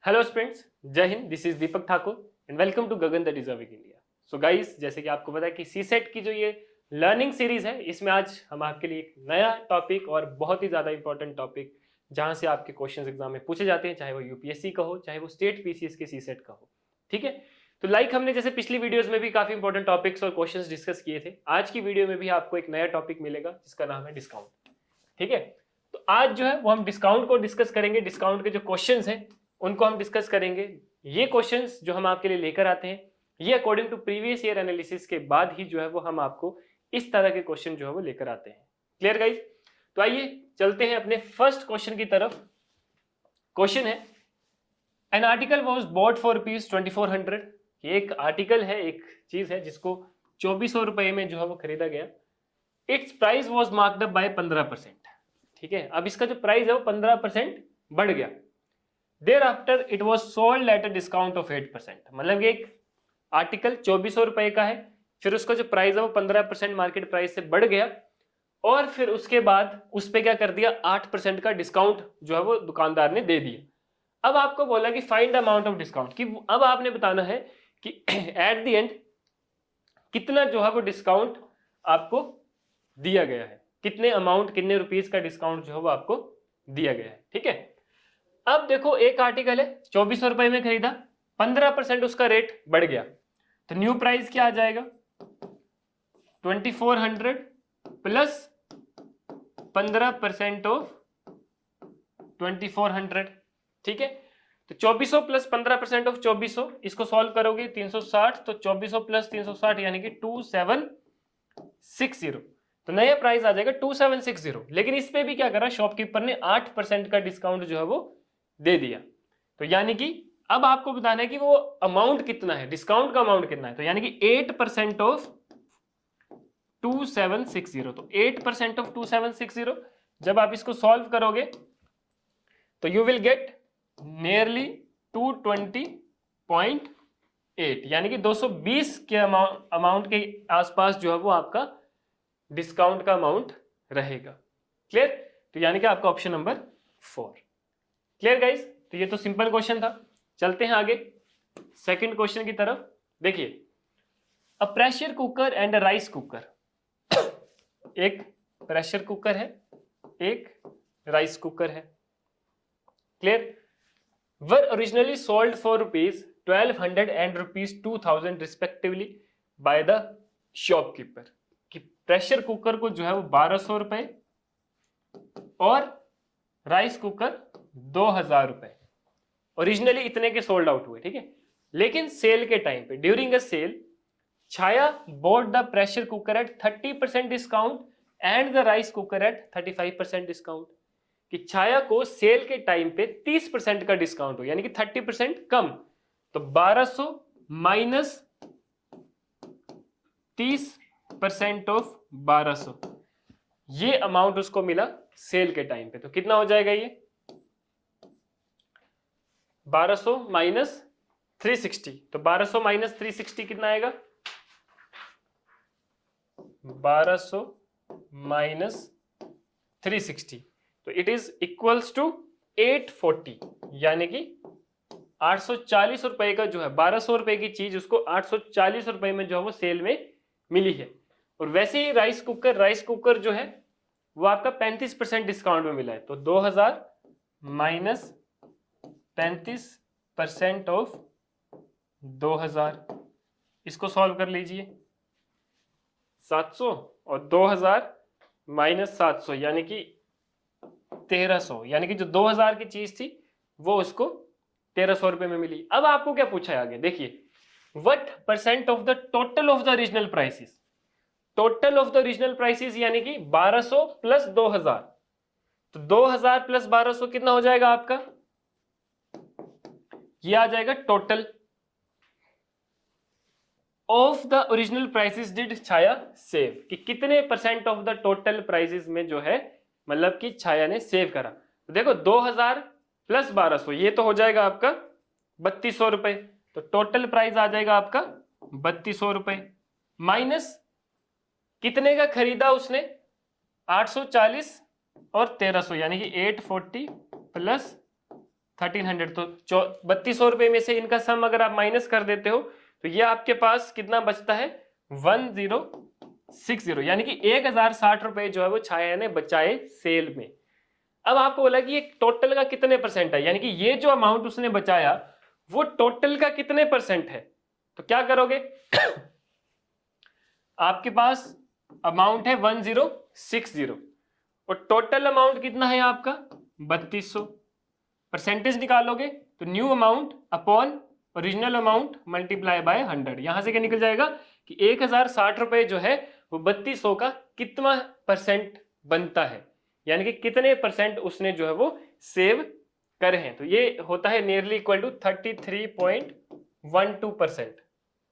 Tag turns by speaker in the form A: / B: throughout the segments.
A: Hello students, जय Hind. This is Deepak Thakur and welcome to Gagan the deserving India. So guys, जैसे कि आपको पता है कि सीसेट की जो ये लर्निंग सीरीज है, इसमें आज हम आपके लिए एक नया टॉपिक और बहुत ही ज्यादा इंपॉर्टेंट टॉपिक जहां से आपके क्वेश्चंस एग्जाम में पूछे जाते हैं, चाहे वो यूपीएससी का हो, चाहे वो स्टेट पीसीएस के सीसेट का हो। ठीक है, तो लाइक हमने जैसे पिछली वीडियोस में भी काफी इंपॉर्टेंट टॉपिक्स और क्वेश्चंस डिस्कस किए थे, आज की वीडियो में भी आपको एक नया टॉपिक मिलेगा जिसका नाम है डिस्काउंट। ठीक है, तो आज जो है वो हम डिस्काउंट को डिस्कस करेंगे। डिस्काउंट के जो क्वेश्चंस हैं उनको हम डिस्कस करेंगे। ये क्वेश्चंस जो हम आपके लिए लेकर आते हैं, ये according to previous year analysis के बाद ही जो है वो हम आपको इस तरह के क्वेश्चन जो है वो लेकर आते हैं। Clear guys? तो आइए चलते हैं अपने फर्स्ट क्वेश्चन की तरफ। क्वेश्चन है, an article was bought for rupees 2400। एक आर्टिकल है, एक चीज है जिसको 2400 रुपए में जो है वो खरीदा गया। It's price was marked up by 15%। ठीक है, अब इसका जो प्राइस है वो 15% बढ़ गया। Thereafter it was sold at a discount of 8%। मतलब एक आर्टिकल 2400 रुपए का है, फिर उसका जो प्राइस है वो 15% मार्केट प्राइस से बढ़ गया, और फिर उसके बाद उस पर क्या कर दिया, 8% का डिस्काउंट जो है वो दुकानदार ने दे दिया। अब आपको बोला कि फाइंड अमाउंट ऑफ डिस्काउंट, कि अब आपने बताना है कि एट द एंड कितना जो है वो डिस्काउंट आपको दिया गया है, कितने अमाउंट, कितने रुपीस का डिस्काउंट जो है वो आपको दिया गया है। ठीक है, अब देखो एक आर्टिकल है 2400 रुपए में खरीदा, 15% उसका रेट बढ़ गया, तो न्यू प्राइस क्या आ जाएगा, 2400 प्लस 15% ऑफ 2400। ठीक है, तो 2400 प्लस 15% ऑफ 2400, इसको सॉल्व करोगे 360, तो 2400 प्लस 360 यानी कि 2760। तो नया प्राइस आ जाएगा 2760। लेकिन इस पे भी क्या करा, शॉपकीपर ने 8% का डिस्काउंट जो है वो दे दिया। तो यानी कि अब आपको बताना है कि वो अमाउंट कितना है, डिस्काउंट का अमाउंट कितना है। तो यानी कि 8% ऑफ 2760। तो 8% ऑफ 2760 जब आप इसको सॉल्व करोगे तो यू विल गेट नियरली 220.8, यानी कि 220 के अमाउंट के आसपास जो है वो आपका डिस्काउंट का अमाउंट रहेगा। क्लियर? तो यानी कि आपका ऑप्शन नंबर 4। Clear guys? तो ये तो सिंपल क्वेश्चन था। चलते हैं आगे सेकंड क्वेश्चन की तरफ। देखिए, a pressure cooker and a rice cooker. एक प्रेशर कुकर है, एक राइस कुकर है। Clear? Were originally sold for rupees 1200 and rupees 2000 respectively by the shopkeeper. कि प्रेशर कुकर को जो है वो 1200 रुपए और राइस कुकर 2000 रुपए ओरिजिनली इतने के सोल्ड आउट हुए। ठीक है, लेकिन सेल के टाइम पे, during a sale, Chhaya bought the pressure cooker at 30% discount and the rice cooker at 35% discount. कि छाया को सेल के टाइम पे 30% का डिस्काउंट हो, यानी कि 30% कम। तो 1200 माइनस 30% ऑफ 1200, ये अमाउंट उसको मिला सेल के टाइम पे। तो कितना हो जाएगा ये, 1200 माइनस 360। तो 1200 माइनस 360 कितना आएगा, 1200 माइनस 360, तो इट इज इक्वल्स टू 840। यानी कि 840 रुपए का जो है, 1200 रुपए की चीज उसको 840 रुपए में जो है वो सेल में मिली है। और वैसे ही राइस कुकर जो है वो आपका 35% डिस्काउंट में मिला है। तो 2000 माइनस 35% ऑफ 2000, इसको सॉल्व कर लीजिए। 700 और 2000 माइनस 700 यानी कि 1300, यानी कि जो 2000 की चीज थी वो उसको 1300 रुपए में मिली। अब आपको क्या पूछा है आगे, देखिए, what percent of the total of the original prices. Total of the original prices यानी कि 1200 प्लस 2000। तो 2000 प्लस 1200 कितना हो जाएगा आपका, ये आ जाएगा total of the original prices did Chhaya save. कि कितने percent of the total prices में जो है, मतलब कि छाया ने सेव करा। तो देखो 2000 प्लस 1200 ये तो हो जाएगा आपका 3200 रुपए। तो टोटल प्राइस आ जाएगा आपका 3200 रुपए, माइनस कितने का खरीदा उसने, 840 और 1300, यानी कि 840 प्लस 1300, तो 3200 रुपए में से इनका सम अगर आप माइनस कर देते हो तो ये आपके पास कितना बचता है 1060, यानी कि 1060 रुपए जो है वो छाया ने बचाए सेल में। अब आपको बोला कि ये टोटल का कितने परसेंट है, यानी कि ये जो अमाउंट उसने बचाया वो टोटल का कितने परसेंट है। तो क्या करोगे आपके पास अमाउंट है 1060 और टोटल अमाउंट कितना है आपका 3200, परसेंटेज निकालोगे तो new amount upon original amount multiply by 100। यहां से क्या निकल जाएगा कि 1060 रुपए जो है वो 3200 का कितना परसेंट बनता है, यानी कि कितने परसेंट उसने जो है वो सेव करे हैं। तो ये होता है नियरली इक्वल टू 33.12%।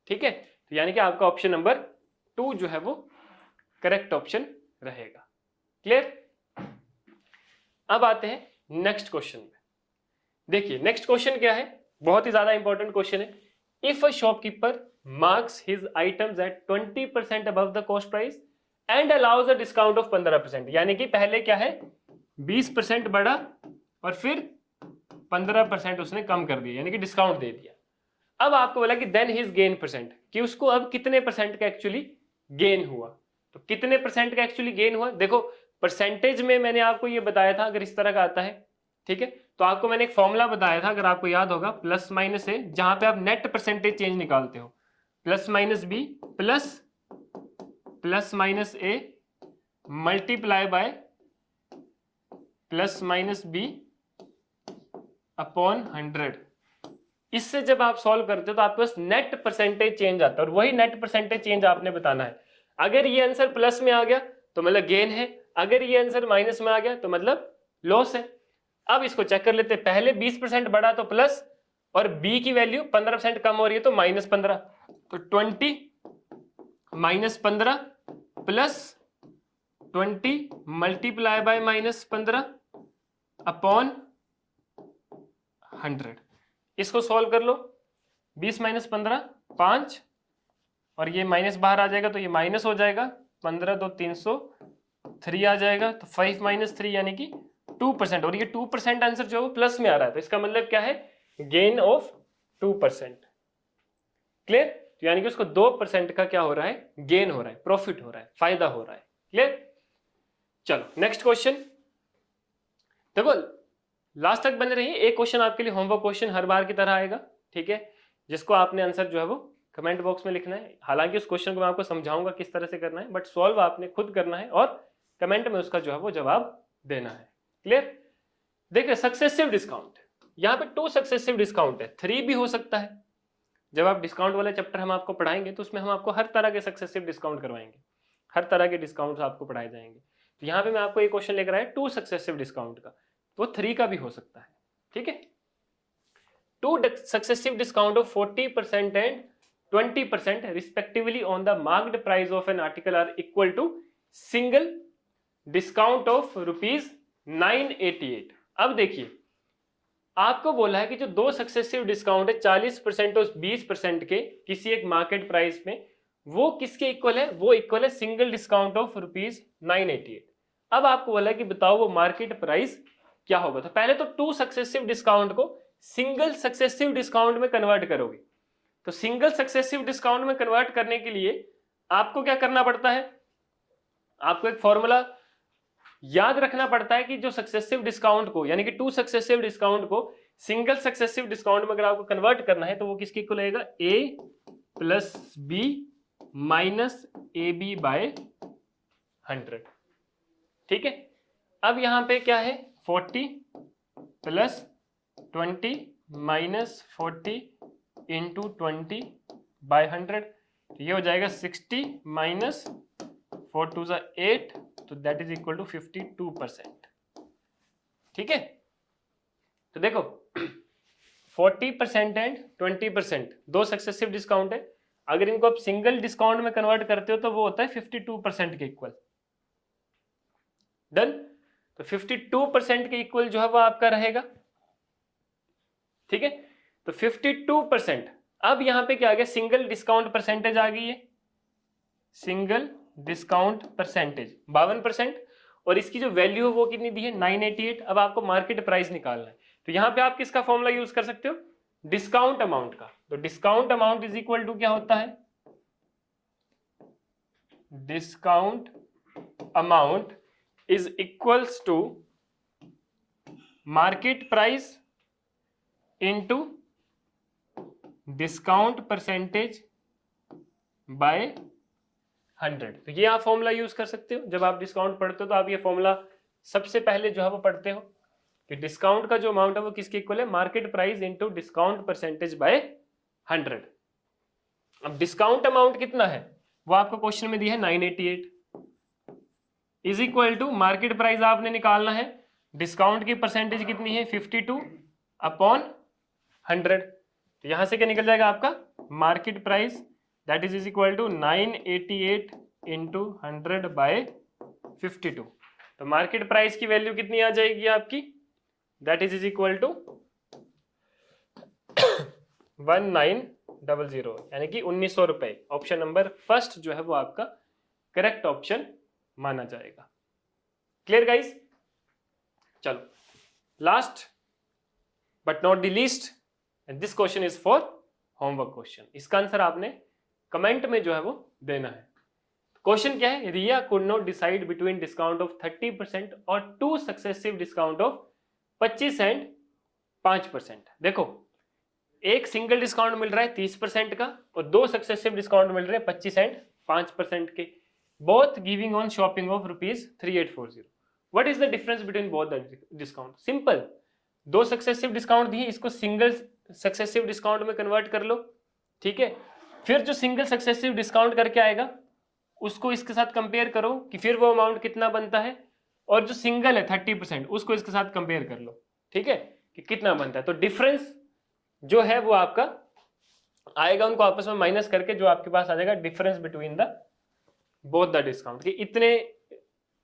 A: ठीक है, तो यानी कि आपका ऑप्शन नंबर 2 जो है वो करेक्ट ऑप्शन रहेगा। क्लियर। अब आते हैं नेक्स्ट क्वेश्चन में। देखिए नेक्स्ट क्वेश्चन क्या है, बहुत ही ज्यादा इंपॉर्टेंट क्वेश्चन है। If a shopkeeper marks his items eight 20% above the cost price and allows a discount of 15%, यानी कि पहले क्या है 20% बढ़ा और फिर 15% उसने कम कर दिया, यानी कि डिस्काउंट दे दिया। अब आपको बोला कि देन हिज गेन परसेंट, कि उसको अब कितने परसेंट का एक्चुअली गेन हुआ। तो कितने परसेंट का एक्चुअली गेन हुआ, देखो परसेंटेज में मैंने आपको ये बताया था, अगर इस तरह का आता है ठीक है, तो आपको मैंने एक फॉर्मूला बताया था, अगर आपको याद होगा, प्लस माइनस ए, जहां पे आप नेट परसेंटेज चेंज निकालते हो, plus minus B plus minus A multiply by plus minus B upon 100। इससे जब आप सॉल्व करते हो तो आपके पास नेट परसेंटेज चेंज आता है और वही नेट परसेंटेज चेंज आपने बताना है। अगर ये आंसर प्लस में आ गया तो मतलब गेन है, अगर ये आंसर माइनस में आ गया तो मतलब लॉस है। अब इसको चेक कर लेते हैं, पहले 20% बढ़ा तो प्लस और बी की वैल्यू 15% कम हो रही है तो -15, तो 20 -15 प्लस 20 मल्टीप्लाई बाय -15 अपॉन 100। इसको सॉल्व कर लो, 20 - 15 5 और ये माइनस बाहर आ जाएगा तो ये माइनस हो जाएगा, 15 2 303 आ जाएगा, तो 5 - 3 यानी कि 2%, और ये 2% आंसर जो है वो प्लस में आ रहा है, तो इसका मतलब क्या है गेन ऑफ 2%। क्लियर। तो यानी कि उसको 2% का क्या हो रहा है गेन हो रहा है, प्रॉफिट हो रहा है, फायदा हो रहा है। क्लियर। चलो नेक्स्ट क्वेश्चन देखो, लास्ट तक बने रहिए, एक क्वेश्चन आपके लिए होमवर्क क्वेश्चन हर बार की तरह आएगा, ठीक है, जिसको आपने आंसर जो है वो कमेंट बॉक्स में लिखना है। हालांकि उस क्वेश्चन को मैं आपको समझाऊंगा किस तरह से करना है, बट सॉल्व आपने खुद करना है और कमेंट में उसका जो है वो जवाब देना है। क्लियर। देखिए सक्सेसिव डिस्काउंट, यहाँ पे 2 सक्सेसिव डिस्काउंट है, 3 भी हो सकता है। जब आप डिस्काउंट वाले चैप्टर हम आपको पढ़ाएंगे तो उसमें हम आपको हर तरह के सक्सेसिव डिस्काउंट करवाएंगे, हर तरह के डिस्काउंट आपको पढ़ाए जाएंगे। तो यहाँ पे मैं आपको एक क्वेश्चन लेकर आया 2 सक्सेसिव डिस्काउंट का, तो 3 का भी हो सकता है। ठीक है, 2 successive discount of 40% and 20% respectively on the marked price of an article are equal to single discount of ₹988। अब देखिए आपको बोला है कि जो 2 सक्सेसिव डिस्काउंट है 40% और 20% के किसी एक मार्केट प्राइस में, वो किसके इक्वल है, वो इक्वल है सिंगल डिस्काउंट ऑफ ₹988। अब आपको बोला है कि बताओ वो मार्केट प्राइस क्या होगा। तो पहले तो 2 सक्सेसिव डिस्काउंट को सिंगल सक्सेसिव डिस्काउंट में कन्वर्ट करोगे। तो सिंगल सक्सेसिव डिस्काउंट में कन्वर्ट करने के लिए आपको क्या करना पड़ता है, आपको एक फॉर्मूला याद रखना पड़ता है कि जो सक्सेसिव डिस्काउंट को, यानी कि 2 सक्सेसिव डिस्काउंट को सिंगल सक्सेसिव डिस्काउंट में अगर आपको कन्वर्ट करना है तो वो किसके इक्वल आएगा, a + b - ab बाय 100। ठीक है, अब यहां पे क्या है 40 + 20 - 40 × 20 बाय 100, ये हो जाएगा 60 - 4 2 8, तो दैट इज इक्वल टू 52%। ठीक है, तो देखो 40% एंड 20% 2 सक्सेसिव डिस्काउंट है, अगर इनको आप सिंगल डिस्काउंट में कन्वर्ट करते हो तो वो होता है 52% के इक्वल। डन। तो 52% के इक्वल जो है वो आपका रहेगा। ठीक है, तो 52%। अब यहां पे क्या आ गया, सिंगल डिस्काउंट परसेंटेज आ गई है, सिंगल डिस्काउंट परसेंटेज 52%, और इसकी जो वैल्यू है वो कितनी दी है 988। अब आपको मार्केट प्राइस निकालना है, तो यहां पे आप किसका फॉर्मूला यूज कर सकते हो, डिस्काउंट अमाउंट का। तो discount amount is equal to क्या होता है, discount amount is equals to market price into discount percentage by 100। तो ये आप फॉर्मूला यूज कर सकते हो। जब आप डिस्काउंट पढ़ते हो तो आप ये फॉर्मूला सबसे पहले जो है वो पढ़ते हो कि डिस्काउंट का जो अमाउंट है वो किसके इक्वल है, market price into discount percentage by 100। अब डिस्काउंट अमाउंट कितना है वो आपको क्वेश्चन में दिया है 988 is equal to market price आपने निकालना है, डिस्काउंट की परसेंटेज कितनी है 52 अपॉन 100। तो यहां से क्या निकल जाएगा आपका, market price that is equal to 988 into 100 by 52। तो मार्केट प्राइस की वैल्यू कितनी आ जाएगी आपकी, दैट इज इक्वल टू 1900 यानी कि 1900 रुपए। ऑप्शन नंबर फर्स्ट जो है वो आपका करेक्ट ऑप्शन माना जाएगा। Clear guys? चलो last but not the least, this question is for homework question. इसका आंसर आपने कमेंट में जो है वो देना है। क्वेश्चन क्या है, Riya could not decide between discount of 30% और 2 सक्सेसिव डिस्काउंट ऑफ 25 एंड 5%। देखो एक सिंगल डिस्काउंट मिल रहा है 30% का और 2 सक्सेसिव डिस्काउंट मिल रहे हैं 25 एंड 5% के, both giving on shopping of ₹3840। What is the difference between both the discount? Simple, 2 successive discount दिए, इसको सिंगल सक्सेसिव डिस्काउंट में कन्वर्ट कर लो, ठीक है। फिर जो सिंगल सक्सेसिव डिस्काउंट करके आएगा उसको इसके साथ कंपेयर करो कि फिर वो अमाउंट कितना बनता है, और जो सिंगल है 30% उसको इसके साथ कंपेयर कर लो, ठीक है, कि कितना बनता है। तो डिफरेंस जो है वो आपका आएगा, उनको आपस में माइनस करके जो आपके पास आ जाएगा difference between the both the discount, कि इतने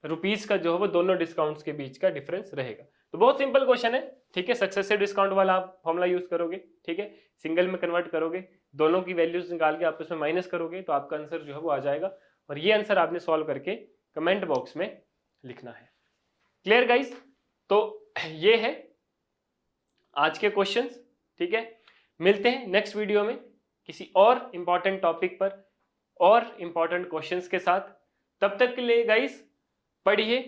A: रुपीस का जो है वो दोनों डिस्काउंट्स के बीच का डिफरेंस रहेगा। तो बहुत सिंपल क्वेश्चन है, ठीक है। सक्सेसिव डिस्काउंट वाला आप फॉर्मूला यूज करोगे, ठीक है, सिंगल में कन्वर्ट करोगे, दोनों की वैल्यूज निकाल के आपस में माइनस करोगे तो आपका आंसर जो है वो आ जाएगा, और ये आंसर आपने सॉल्व करके कमेंट बॉक्स में लिखना है। Clear guys? तो ये है आज के क्वेश्चंस, ठीक है। मिलते हैं नेक्स्ट वीडियो में किसी और इंपॉर्टेंट टॉपिक पर और इंपॉर्टेंट क्वेश्चंस के साथ। तब तक के लिए गाइस पढ़िए,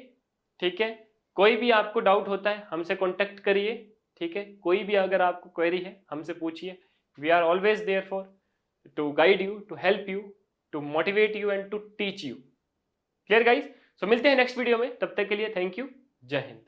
A: ठीक है। कोई भी आपको डाउट होता है हमसे कांटेक्ट करिए, ठीक है। कोई भी अगर आपको क्वेरी है हमसे पूछिए, we are always there for to guide you, to help you, to motivate you and to teach you. Clear guys? So मिलते हैं नेक्स्ट वीडियो में, तब तक के लिए थैंक यू, जय हिंद।